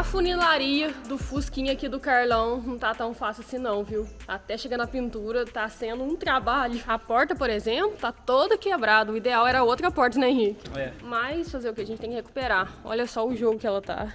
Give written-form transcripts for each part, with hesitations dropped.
A funilaria do Fusquinha aqui do Carlão não tá tão fácil assim não, viu? Até chegar na pintura tá sendo um trabalho. A porta, por exemplo, tá toda quebrada. O ideal era outra porta, né, Henrique? É. Mas fazer o que? A gente tem que recuperar. Olha só o jogo que ela tá.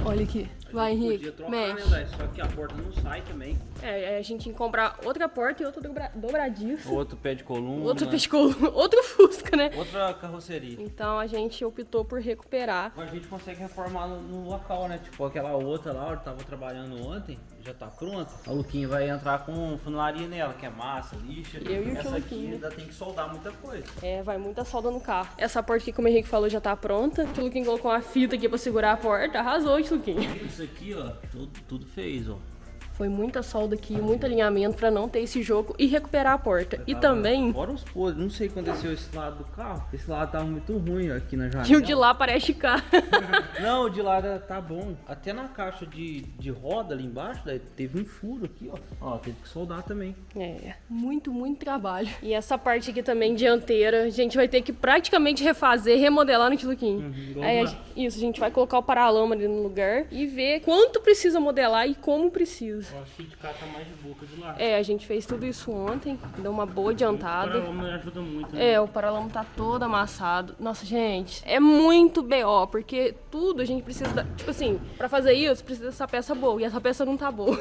Olha aqui. Vai, Henrique. Podia trocar, Mexe. né, velho? Só que a porta não sai também. É, a gente tem que comprar outra porta e outra dobradiça. Outro pé de coluna. Outro pescoço, outro Fusca, né? Outra carroceria. Então a gente optou por recuperar. A gente consegue reformar no local, né? Tipo aquela outra lá, eu tava trabalhando ontem, já tá pronta. A Luquinha vai entrar com funilaria nela, que é massa, lixa. Eu e o Essa aqui Luquinha. ainda tem que soldar muita coisa. É, vai muita solda no carro. Essa porta aqui, como o Henrique falou, já tá pronta. O Luquinha colocou uma fita aqui pra segurar a porta. Arrasou, Luquinha. Isso aqui, ó, tudo fez, ó. Foi muita solda aqui, muito alinhamento pra não ter esse jogo e recuperar a porta. E também, Fora os podres, não sei o que aconteceu esse lado do carro. Esse lado tava muito ruim ó, aqui na janela. que o de lá parece cá. Não, o de lá tá bom. Até na caixa de roda ali embaixo, daí teve um furo aqui, ó. Ó, teve que soldar também. É, muito trabalho. E essa parte aqui também, dianteira, a gente vai ter que praticamente refazer, remodelar no Tiluquinho. igual Aí, lá. isso, a gente vai colocar o paralama ali no lugar e ver quanto precisa modelar e como precisa. Eu acho que de cá tá mais de boca de lá. É, a gente fez tudo isso ontem, deu uma boa adiantada. O paralama ajuda muito, né? É, o paralama tá todo amassado. Nossa, gente, é muito BO, porque tudo a gente precisa, tipo assim, pra fazer isso, precisa dessa peça boa, e essa peça não tá boa.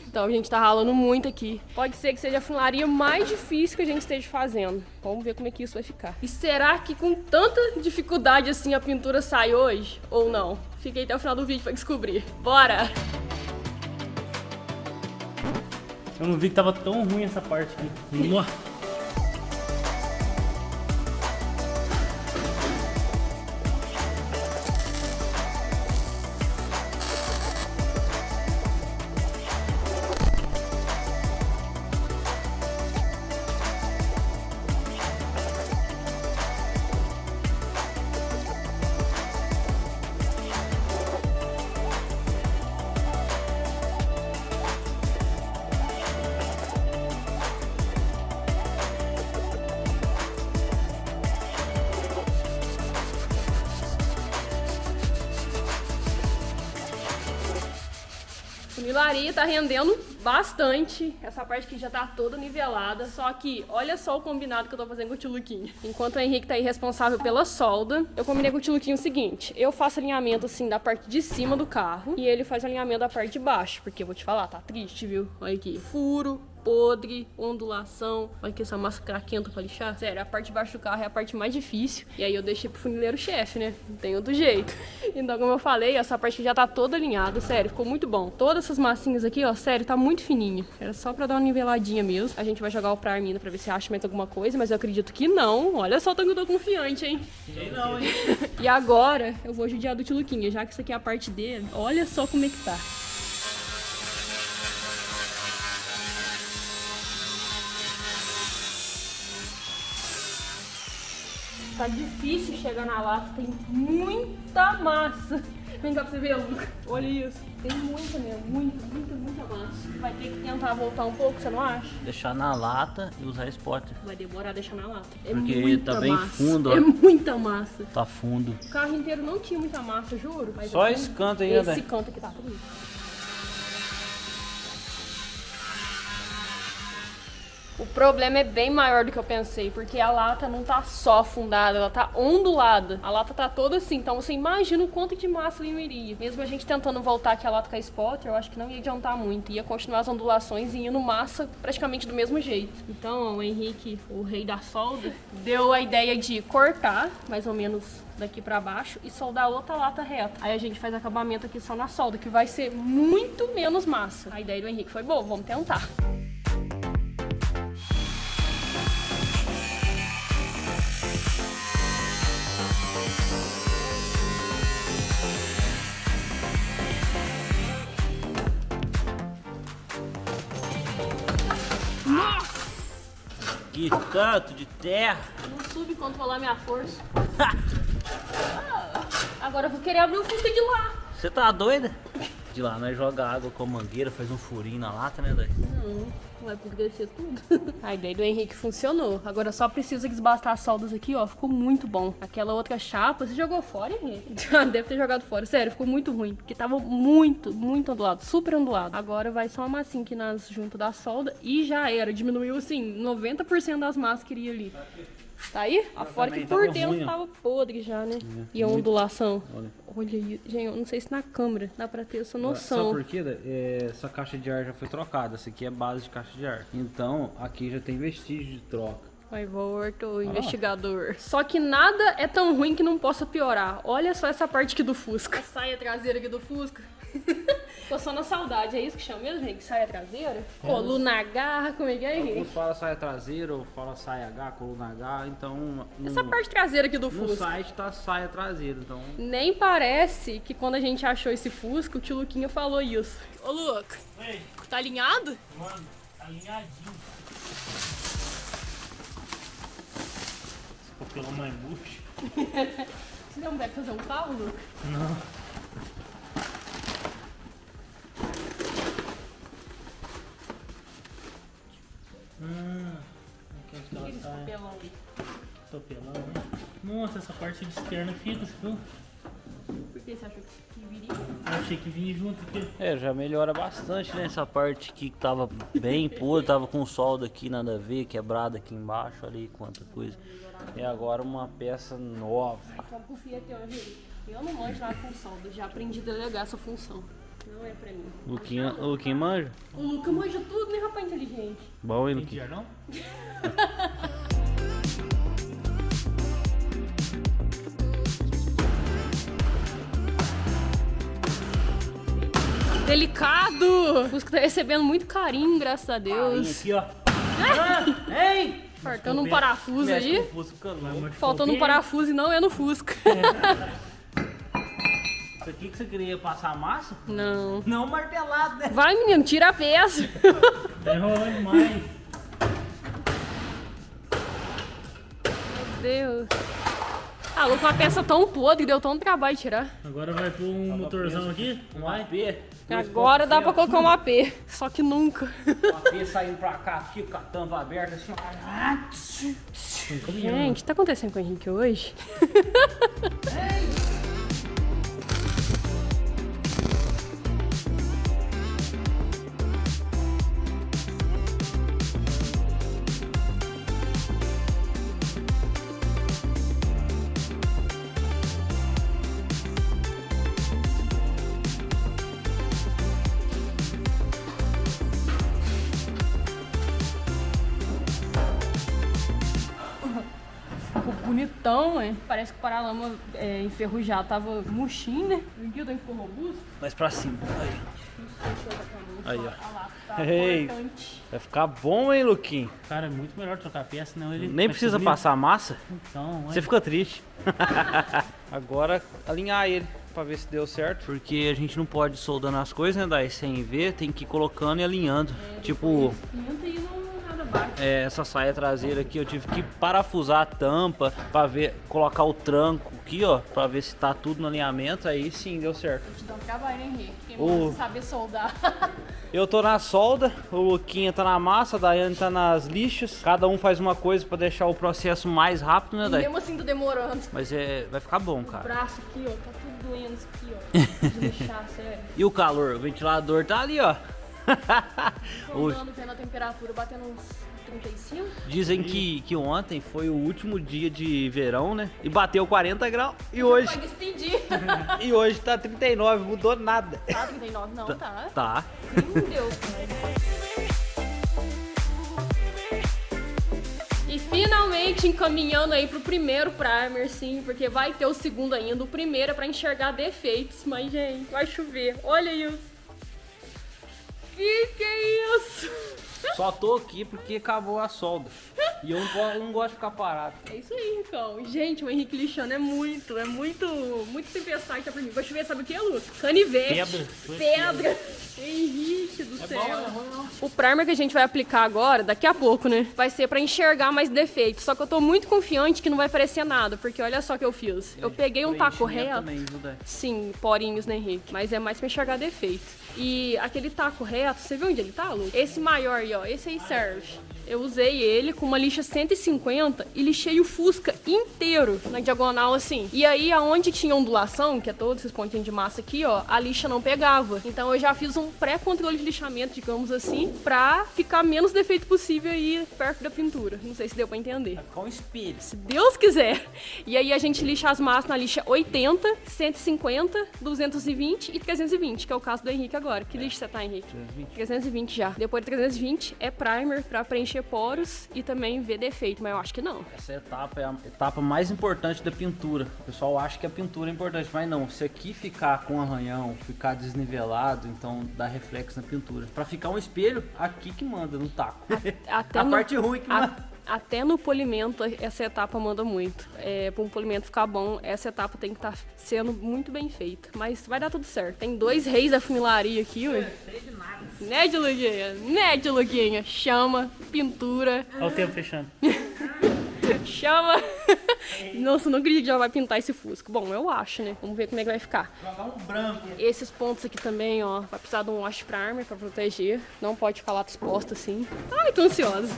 Então a gente tá ralando muito aqui. Pode ser que seja a funilaria mais difícil que a gente esteja fazendo. Vamos ver como é que isso vai ficar. E será que com tanta dificuldade assim a pintura sai hoje? Ou não? Fiquei até o final do vídeo pra descobrir. Bora! Eu não vi que tava tão ruim essa parte aqui. Nossa. Funilaria tá rendendo bastante. Essa parte aqui já tá toda nivelada. Só que olha só o combinado que eu tô fazendo com o Tiluquinho. Enquanto o Henrique tá aí responsável pela solda, eu combinei com o Tiluquinho o seguinte: eu faço alinhamento assim da parte de cima do carro e ele faz o alinhamento da parte de baixo. Porque eu vou te falar, tá triste, viu? Olha aqui, furo, podre, ondulação. Olha aqui essa massa craquenta pra lixar. Sério, a parte de baixo do carro é a parte mais difícil. E aí eu deixei pro funileiro chefe, né? Não tem outro jeito. Então, como eu falei, essa parte já tá toda alinhada. Sério, ficou muito bom. Todas essas massinhas aqui, ó, sério, tá muito fininha. Era só pra dar uma niveladinha mesmo. A gente vai jogar o primer ainda pra ver se acha mais alguma coisa, mas eu acredito que não. Olha só o tanto que eu tô confiante, hein? Sei não, hein? E agora eu vou judiar do Tiluquinha, já que isso aqui é a parte dele. Olha só como é que tá. Tá difícil chegar na lata, tem muita massa. Vem cá pra você ver, Luca. Olha isso. Tem muita mesmo, muita massa. Vai ter que tentar voltar um pouco, você não acha? Deixar na lata e usar spotter. Vai demorar a deixar na lata. É Porque muita tá bem massa. fundo, ó. É muita massa. Tá fundo. O carro inteiro não tinha muita massa, juro. Mas Só aqui, esse canto aí, né, esse velho? canto aqui tá tudo. O problema é bem maior do que eu pensei, porque a lata não tá só afundada, ela tá ondulada. A lata tá toda assim, então você imagina o quanto de massa ali não iria. Mesmo a gente tentando voltar aqui a lata com a spotter, eu acho que não ia adiantar muito. Ia continuar as ondulações e indo massa praticamente do mesmo jeito. Então, o Henrique, o rei da solda, deu a ideia de cortar, mais ou menos daqui pra baixo, e soldar outra lata reta. Aí a gente faz acabamento aqui só na solda, que vai ser muito menos massa. A ideia do Henrique foi boa, vamos tentar. Que canto de terra. Não soube controlar minha força. Agora eu vou querer abrir o Fusca de lá. Você tá doida? De lá nós joga água com a mangueira, faz um furinho na lata, né, daí? Não, vai apodrecer tudo. A ideia do Henrique funcionou. Agora só precisa desbastar as soldas aqui, ó. Ficou muito bom. Aquela outra chapa, você jogou fora, Henrique? Deve ter jogado fora. Sério, ficou muito ruim. Porque tava muito ondulado. Super ondulado. Agora vai só uma massinha aqui junto da solda e já era. Diminuiu, assim, 90% das massas que iria ali. Tá aí? Fora que por dentro ruim, tava podre já, né? E a ondulação. Olha aí. Gente, eu não sei se na câmera dá pra ter essa noção. Sabe por quê? Essa caixa de ar já foi trocada. Essa aqui é base de caixa de ar. Então, aqui já tem vestígio de troca. Vai, volta, investigador. Só que nada é tão ruim que não possa piorar. Olha só essa parte aqui do Fusca. A saia traseira aqui do Fusca. Tô só na saudade, é isso que chama mesmo, gente? Saia traseira? Coluna H, como é que é, Henrique? Alguns falam saia traseira, ou falam saia H, coluna H, então... Essa parte traseira aqui do no Fusca. No site tá saia traseira, então... Nem parece que quando a gente achou esse Fusca, o tio Luquinha falou isso. Ô, Luca. Ei. Tá alinhado? Mano, tá alinhadinho. Ficou pela mãe bucha. Você não deve fazer um carro, Luca? Não. Topelão, né? Nossa, essa parte de externa fica, você viu? Por que você achou que viria? Eu achei que vinha junto aqui. Já melhora bastante, né? Essa parte aqui que tava bem podre, tava com solda aqui, nada a ver, quebrada aqui embaixo, olha aí quanta coisa. E agora uma peça nova. Então confia aqui, ó, Henrique. Eu não manjo nada com solda, já aprendi a delegar essa função. Não é pra mim. O Luquinha manja? O Luca manja tudo, né, rapaz inteligente? Bom, hein, Tem Luquinha? dinheiro, não? Delicado! O Fusca tá recebendo muito carinho, graças a Deus. Aqui, ó. Ei! Faltando um parafuso aí. Mas Faltando um parafuso e não é no Fusca. Isso aqui que você queria passar massa? Não. Não martelado, né? Vai, menino, tira a peça. tá enrolando demais. Meu Deus. Ah, Luca, uma peça tão podre, deu tanto trabalho tirar. Agora vai pôr um motorzão aqui? Um AP. Agora dá pra colocar um AP, só que nunca. Um AP saindo pra cá, aqui com a tampa aberta, assim. Gente, o que tá acontecendo com o Henrique hoje? Ficou bonitão, hein? Parece que o paralama enferrujado tava murchinho, né? O Guilherme também ficou robusto. Mais pra cima. Aí, ó. Tá Ei. importante. Vai ficar bom, hein, Luquinho? Cara, é muito melhor trocar peça, senão ele... Nem vai precisa subir. passar massa. Então, Você ficou triste. Agora alinhar ele pra ver se deu certo. Porque a gente não pode ir soldando as coisas, né, daí sem ver, tem que ir colocando e alinhando. Tipo, Pinta e não nada baixo. essa saia traseira aqui eu tive que parafusar a tampa pra ver, colocar o tranco aqui, ó, pra ver se tá tudo no alinhamento. Aí sim deu certo. Te dá um trabalho, hein, Henrique? Quem Ô. não saber soldar. Eu tô na solda, o Luquinha tá na massa, a Daiane tá nas lixas. Cada um faz uma coisa pra deixar o processo mais rápido, né, E Dai? mesmo assim tá demorando. Mas vai ficar bom, O cara. braço aqui, ó, tá tudo doendo isso aqui, ó. De deixar, sério. E o calor? O ventilador tá ali, ó. Hoje- Andando, vendo a temperatura, batendo uns 35. Dizem que ontem foi o último dia de verão, né? E bateu 40 graus. E hoje, Vai despedir. e hoje tá 39, mudou nada. Tá 39? Não, tá. Tá. Meu Deus, cara. E finalmente encaminhando aí pro primeiro primer, sim, porque vai ter o segundo ainda. O primeiro é pra enxergar defeitos, mas, gente, vai chover. Olha isso. Que é isso? Só tô aqui porque acabou a solda. E eu não gosto de ficar parado. É isso aí, então. Gente, o Henrique lixando é muito tempestade tá pra mim. Vai chover, sabe o que, Lu? Canivete. Pedra. Henrique do céu. Bom, não. O primer que a gente vai aplicar agora, daqui a pouco, né? Vai ser pra enxergar mais defeitos. Só que eu tô muito confiante que não vai aparecer nada, porque olha só o que eu fiz. Eu peguei um taco reto. Também, viu, Dé? Sim, porinhos, né, Henrique? Mas é mais pra enxergar defeito. E aquele taco reto, você viu onde ele tá, Lu? Esse maior aí, ó. Esse aí serve. Eu usei ele com uma lixa 150 e lixei o Fusca inteiro na diagonal assim. E aí, aonde tinha ondulação, que é todos esses pontinhos de massa aqui, ó, a lixa não pegava. Então eu já fiz um pré-controle de lixamento, digamos assim, pra ficar menos defeito possível aí perto da pintura. Não sei se deu pra entender. Vai ficar um espelho. Se Deus quiser. E aí a gente lixa as massas na lixa 80, 150, 220 e 320, que é o caso do Henrique agora. Que lixa você tá, Henrique? 320 já. Depois de 320 é primer pra preencher poros e também ver defeito, mas eu acho que não. Essa etapa é a etapa mais importante da pintura. O pessoal acha que a pintura é importante, mas não. Se aqui ficar com arranhão, ficar desnivelado, então dá reflexo na pintura. Pra ficar um espelho, aqui que manda, no taco. Até a no, parte ruim que manda. Até no polimento, essa etapa manda muito. Para um polimento ficar bom, essa etapa tem que estar sendo muito bem feita. Mas vai dar tudo certo. Tem 2 reis da funilaria aqui, ué. Né, de Luguinha? Né, de Luguinha? Chama, pintura. Olha o tempo fechando. Chama. Nossa, não acredito que já vai pintar esse Fusca. Bom, eu acho, né? Vamos ver como é que vai ficar. Jogar um branco. Esses pontos aqui também, ó. Vai precisar de um wash primer pra proteger. Não pode ficar lata exposta assim. Ai, tô ansiosa.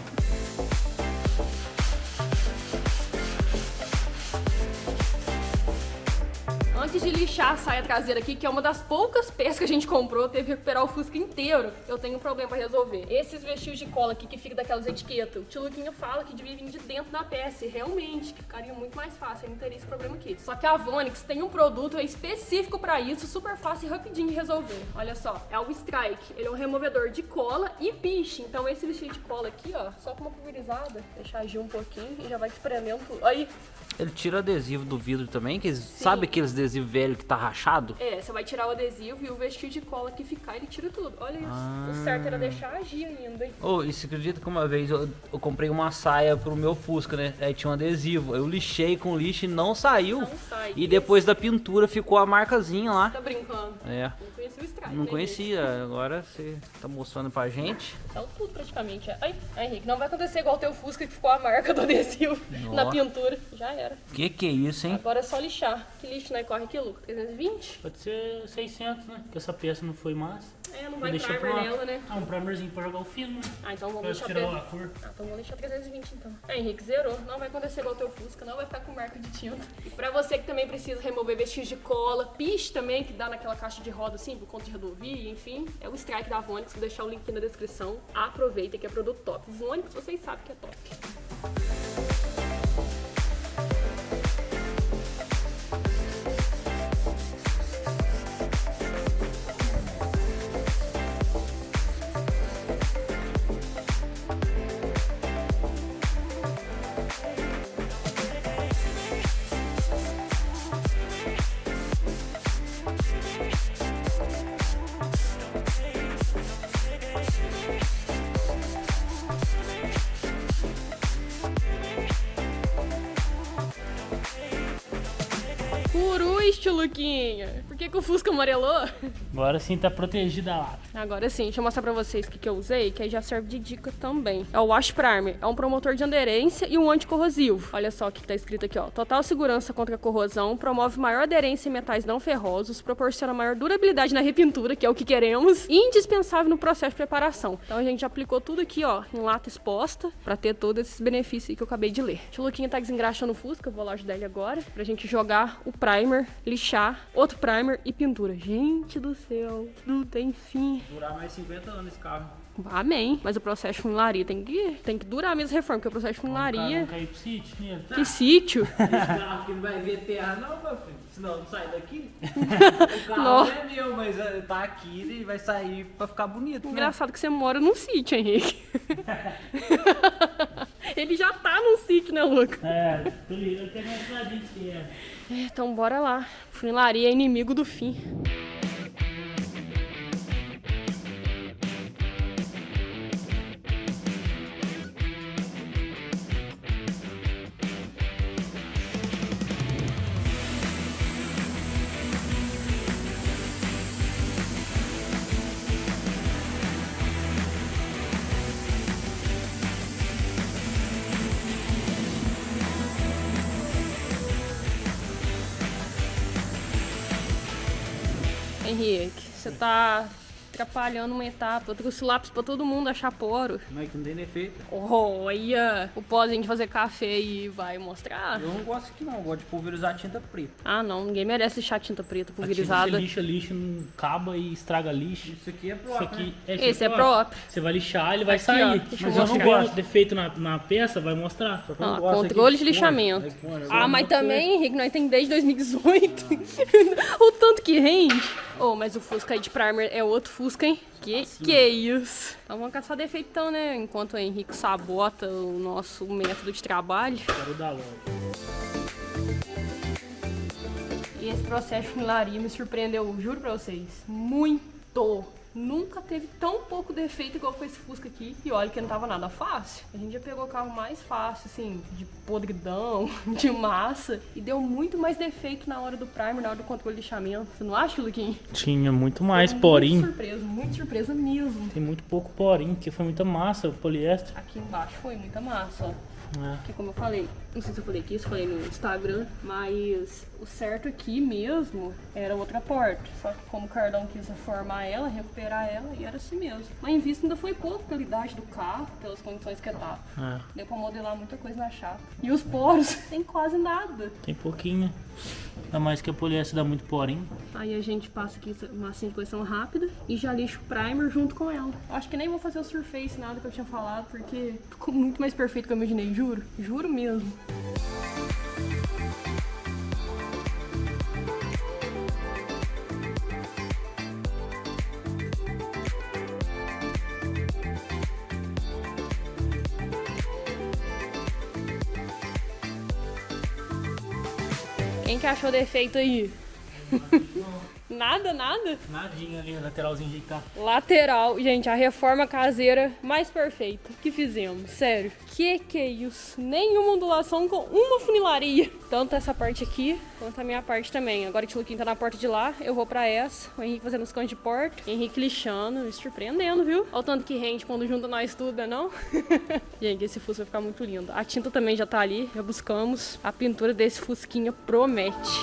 Antes de lixar a saia traseira aqui, que é uma das poucas peças que a gente comprou, teve que recuperar o Fusca inteiro, eu tenho um problema pra resolver. Esses vestígios de cola aqui que fica daquelas etiquetas, o tio Luquinha fala que devia vir de dentro da peça, e realmente, que ficaria muito mais fácil, eu não teria esse problema aqui. Só que a Vonix tem um produto específico pra isso, super fácil e rapidinho de resolver. Olha só, é o Strike, ele é um removedor de cola e piche, então esse vestígio de cola aqui, ó, só com uma pulverizada, deixar agir um pouquinho e já vai espremendo tudo. Aí. Ele tira adesivo do vidro também, que sabe aqueles adesivos velhos que tá rachado? É, você vai tirar o adesivo e o vestígio de cola que ficar, ele tira tudo. Olha isso. O certo era deixar agir ainda, hein? Ô, e você acredita que uma vez eu comprei uma saia pro meu Fusca, né? Aí tinha um adesivo. Eu lixei com lixo e não saiu. Não sai. E depois da pintura ficou a marcazinha lá. Tá brincando? É. Não conhecia o Strike. Não né, conhecia, agora você tá mostrando pra gente. Saiu tudo praticamente. Ai, Henrique, não vai acontecer igual o teu Fusca que ficou a marca do adesivo na pintura. Já era. Que é isso, hein? Agora é só lixar. Que lixo nós corre aqui, Lucas? 320? Pode ser 600, né? Porque essa peça não foi massa. É, não vai Deixa primer nela, né? Ah, um primerzinho pra jogar o fino, né? Ah, então vamos Pra deixar tirar a cor. Ah, então vamos deixar 320 então. É, Henrique, zerou. Não vai acontecer igual o teu Fusca, não vai ficar com marca de tinta. E pra você que também precisa remover vestígios de cola, piche também, que dá naquela caixa de roda assim, por conta de rodovia, enfim, é o Strike da Vonix, vou deixar o link aqui na descrição. Aproveita que é produto top. Vonix, vocês sabem que é top. Curuz, tio Luquinha. Por que o Fusca amarelou? Agora sim tá protegida a lata. Agora sim, deixa eu mostrar pra vocês o que eu usei, que aí já serve de dica também. É o Wash Primer, é um promotor de aderência e um anticorrosivo. Olha só o que tá escrito aqui, ó. Total segurança contra a corrosão, promove maior aderência em metais não ferrosos, proporciona maior durabilidade na repintura, que é o que queremos, e indispensável no processo de preparação. Então a gente já aplicou tudo aqui, ó, em lata exposta, pra ter todos esses benefícios aí que eu acabei de ler. O Luquinha tá desengraxando o Fusca, eu vou lá ajudar ele agora, pra gente jogar o primer, lixar, outro primer e pintura. Gente do céu, não tem fim. Durar mais 50 anos esse carro. Amém. Mas o processo de funilaria tem que durar mesmo a reforma, porque o processo de funilaria... Não cair pro sítio nele. Que sítio? Esse carro aqui não vai ver terra não, meu filho. Senão não sai daqui. O carro não é meu, mas tá aqui e vai sair pra ficar bonito. Engraçado que você mora num sítio, Henrique. Ele já tá num sítio, né, Lucas? É, tô ligado que é mais ladinho que é. Então bora lá. Funilaria é inimigo do fim. Henrique, você tá atrapalhando uma etapa. Eu trouxe lápis pra todo mundo achar poro. Mas que não tem defeito. Olha, o pozinho de fazer café e vai mostrar? Eu não gosto aqui não, eu gosto de pulverizar tinta preta. Ah, não, ninguém merece deixar tinta preta Você pulverizada. lixa lixo, não acaba e estraga lixo. Isso aqui é Isso próprio, aqui né? é Esse é próprio. Você vai lixar, ele vai Aqui, sair. ó, deixa eu Mas se mostrar. tiver um defeito na peça, vai mostrar. Só que eu não Ah, gosto controle aqui de lixamento. cor. Ah, mas também, Henrique, nós tem desde 2018. O tanto que rende. Oh, mas o Fusca aí de primer é outro Fusca, hein? Que é isso? Então vamos caçar defeito então, né? Enquanto o Henrique sabota o nosso método de trabalho. Quero dar logo. E esse processo de funilaria me surpreendeu, juro pra vocês, muito. Nunca teve tão pouco defeito igual foi esse Fusca aqui. E olha que não tava nada fácil. A gente já pegou o carro mais fácil, assim, de podridão, de massa. E deu muito mais defeito na hora do primer, na hora do controle de lixamento. Você não acha, Luquinho? Tinha muito mais Tô porinho. muito surpresa mesmo. Tem muito pouco porinho, porque foi muita massa, o poliéster. Aqui embaixo foi muita massa, ó. É. Que como eu falei, não sei se eu falei aqui, se eu falei no Instagram, mas o certo aqui mesmo era outra porta. Só que como o Carlão quis reformar ela, recuperar ela, e era assim mesmo. Mas em vista ainda foi pouco pela idade do carro, pelas condições que tava. É. Deu pra modelar muita coisa na chapa. E os poros, tem quase nada. Tem pouquinho. Ainda mais que a poliéster dá muito porinho. Aí a gente passa aqui uma massinha de coleção rápida e já lixo o primer junto com ela. Acho que nem vou fazer o surface, nada que eu tinha falado, porque ficou muito mais perfeito do que eu imaginei, juro. Juro mesmo. Quem que achou defeito aí? Nada, nada? Nadinha ali, lateralzinho ajeitar. Lateral, gente, a reforma caseira mais perfeita que fizemos, sério. Que é isso? Nenhuma ondulação com uma funilaria. Tanto essa parte aqui, quanto a minha parte também. Agora que o Luquinho tá na porta de lá, eu vou pra essa. O Henrique fazendo os cantos de porta. Henrique lixando, me surpreendendo, viu? Olha o tanto que rende quando junta nós tudo, né não? Gente, esse Fusca vai ficar muito lindo. A tinta também já tá ali, já buscamos. A pintura desse Fusquinha promete.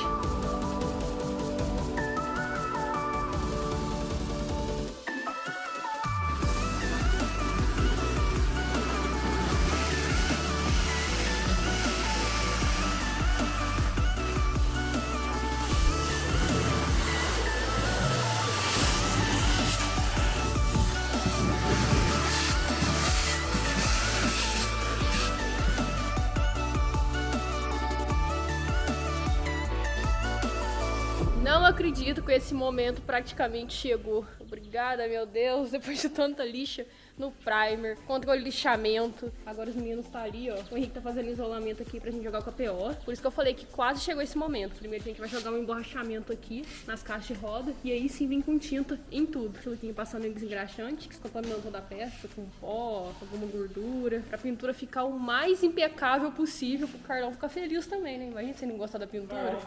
Não acredito que esse momento praticamente chegou. Obrigada, meu Deus, depois de tanta lixa no primer, controle de lixamento. Agora os meninos tá ali, ó. O Henrique tá fazendo isolamento aqui pra gente jogar com a PO. Por isso que eu falei que quase chegou esse momento. Primeiro a gente vai jogar um emborrachamento aqui nas caixas de roda e aí sim vem com tinta em tudo. O Luquinho passando em desengraxante, que contaminando toda a peça, com pó, com alguma gordura, pra pintura ficar o mais impecável possível, pro Carlão ficar feliz também, né? Imagina se ele não gostar da pintura.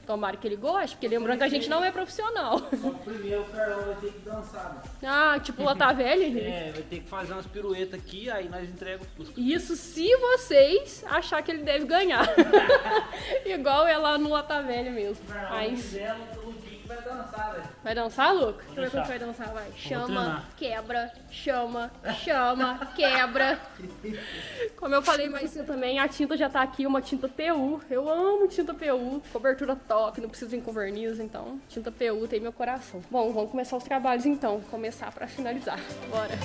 Tomara que ele goste, porque lembrando que a gente não é profissional. Só que primeiro o Carlão vai ter que dançar, né? Ah, tipo Lata Velha, gente. É, vai ter que fazer umas piruetas aqui, aí nós entregamos o Fusca. Isso se vocês achar que ele deve ganhar. Igual é lá no Lata Velha mesmo. Mas... Vai dançar, velho. Vai dançar, Luca? Deixa eu ver deixar. como vai dançar, vai. Chama, treinar. quebra, chama, chama, quebra. Como eu falei mais cedo também, a tinta já tá aqui, uma tinta PU. Eu amo tinta PU. Cobertura top, não preciso vir com verniz, então tinta PU tem meu coração. Bom, vamos começar os trabalhos então. Começar pra finalizar. Bora.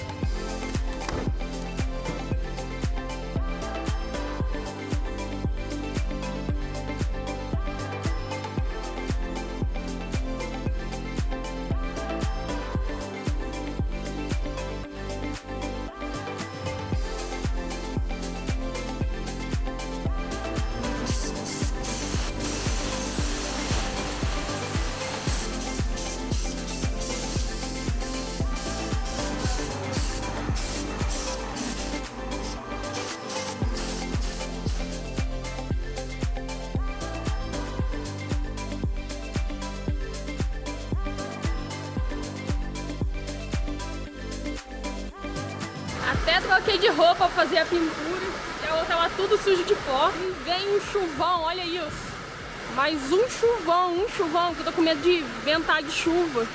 Até troquei de roupa pra fazer a pintura. E a outra tava tudo sujo de pó. E vem um chuvão, olha isso. Mais um chuvão, que eu tô com medo de ventar de chuva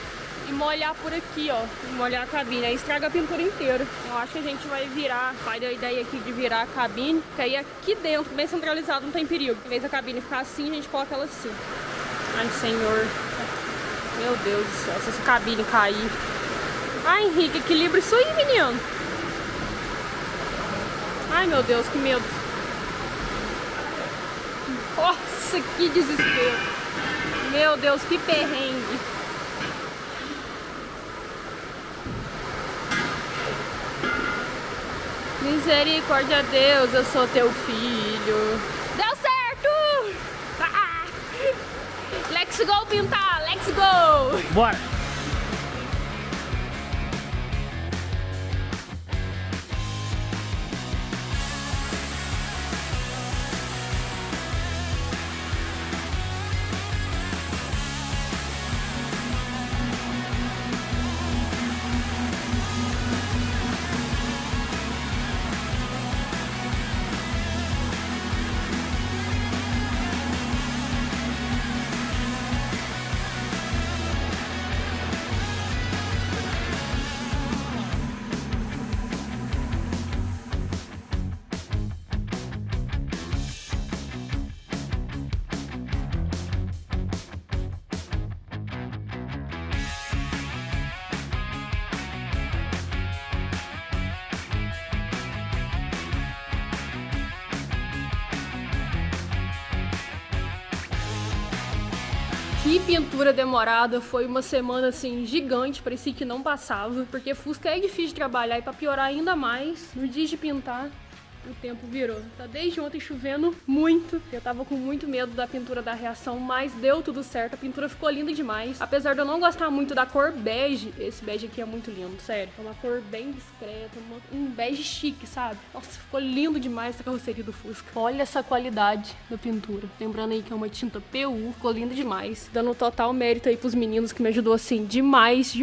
e molhar por aqui, ó. E molhar a cabine, aí estraga a pintura inteira. Eu acho que a gente vai virar, pai deu a ideia aqui de virar a cabine, que aí aqui dentro, bem centralizado, não tem perigo. Em vez da cabine ficar assim, a gente coloca ela assim. Ai, senhor. Meu Deus do céu, se essa cabine cair. Ai, Henrique, equilibra isso aí, menino. Ai, meu Deus, que medo. Nossa, que desespero. Meu Deus, que perrengue. Misericórdia, Deus, eu sou teu filho. Deu certo! Ah! Let's go pintar, let's go! Bora! Que pintura demorada, foi uma semana assim gigante, parecia que não passava, porque Fusca é difícil de trabalhar e pra piorar ainda mais, no dia de pintar, o tempo virou. Tá desde ontem chovendo muito, eu tava com muito medo da pintura da reação, mas deu tudo certo, a pintura ficou linda demais. Apesar de eu não gostar muito da cor bege, esse bege aqui é muito lindo, sério. É uma cor bem discreta, um bege chique, sabe? Nossa, ficou lindo demais essa carroceria do Fusca. Olha essa qualidade da pintura. Lembrando aí que é uma tinta PU, ficou lindo demais. Dando total mérito aí pros meninos que me ajudou assim demais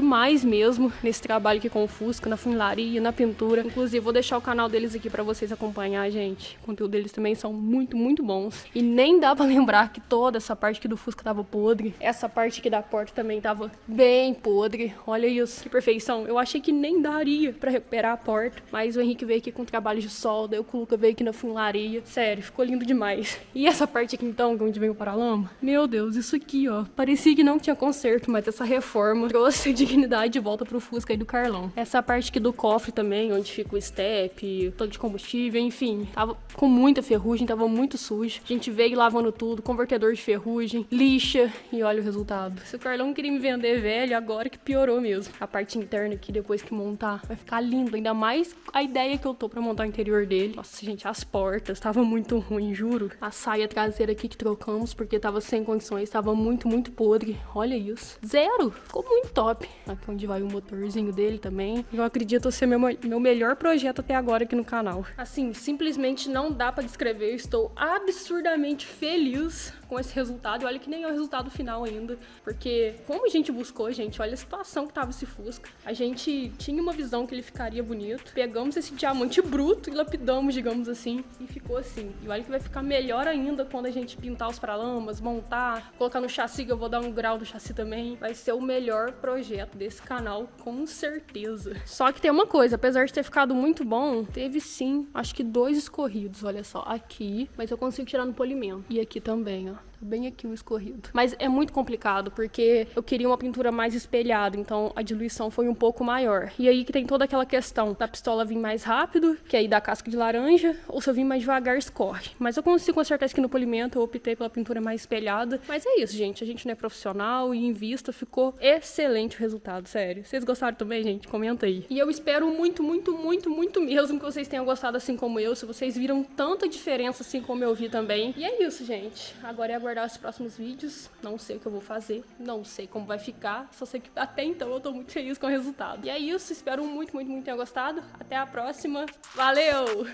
mesmo nesse trabalho aqui com o Fusca, na funilaria, na pintura. Inclusive vou deixar o canal deles aqui pra vocês acompanhar, gente. O conteúdo deles também são muito bons. E nem dá pra lembrar que toda essa parte aqui do Fusca tava podre. Essa parte aqui da porta também tava bem podre. Olha isso, que perfeição. Eu achei que nem daria pra recuperar a porta, mas o Henrique veio aqui com trabalho de solda, o Luca veio aqui na funilaria. Sério, ficou lindo demais. E essa parte aqui então, onde vem o paralama? Meu Deus, isso aqui, ó. Parecia que não tinha conserto, mas essa reforma trouxe dignidade de volta pro Fusca aí do Carlão. Essa parte aqui do cofre também, onde fica o step, tanque de combustível, enfim, tava com muita ferrugem, tava muito sujo. A gente veio lavando tudo, convertedor de ferrugem, lixa, e olha o resultado. Se o Carlão queria me vender velho, agora que piorou mesmo. A parte interna aqui, depois que montar, vai ficar lindo, ainda mais a ideia que eu tô pra montar o interior dele. Nossa, gente, as portas, tava muito ruim, juro. A saia traseira aqui que trocamos, porque tava sem condições, tava muito podre. Olha isso. Zero! Ficou muito top. Aqui onde vai o motorzinho dele também. Eu acredito ser meu melhor projeto até agora aqui no canal. Assim, simplesmente não dá pra descrever. Eu estou absurdamente feliz com esse resultado. E olha que nem é o resultado final ainda. Porque como a gente buscou, gente, olha a situação que tava esse Fusca. A gente tinha uma visão que ele ficaria bonito. Pegamos esse diamante bruto e lapidamos, digamos assim. E ficou assim. E olha que vai ficar melhor ainda quando a gente pintar os paralamas, montar, colocar no chassi, que eu vou dar um grau do chassi também. Vai ser o melhor projeto desse canal, com certeza. Só que tem uma coisa, apesar de ter ficado muito bom, teve sim, acho que 2 escorridos, olha só, aqui, mas eu consigo tirar no polimento. E aqui também, ó. Bem aqui o escorrido. Mas é muito complicado, porque eu queria uma pintura mais espelhada, então a diluição foi um pouco maior. E aí que tem toda aquela questão da pistola vir mais rápido, que aí dá casca de laranja, ou se eu vim mais devagar, escorre. Mas eu consigo consertar isso aqui no polimento, eu optei pela pintura mais espelhada. Mas é isso, gente, a gente não é profissional e em vista ficou excelente o resultado, sério. Vocês gostaram também, gente? Comenta aí. E eu espero muito mesmo que vocês tenham gostado assim como eu, se vocês viram tanta diferença assim como eu vi também. E é isso, gente. Agora é aguardar os próximos vídeos. Não sei o que eu vou fazer, não sei como vai ficar, só sei que até então eu tô muito feliz com o resultado. E é isso, espero muito tenham gostado. Até a próxima. Valeu!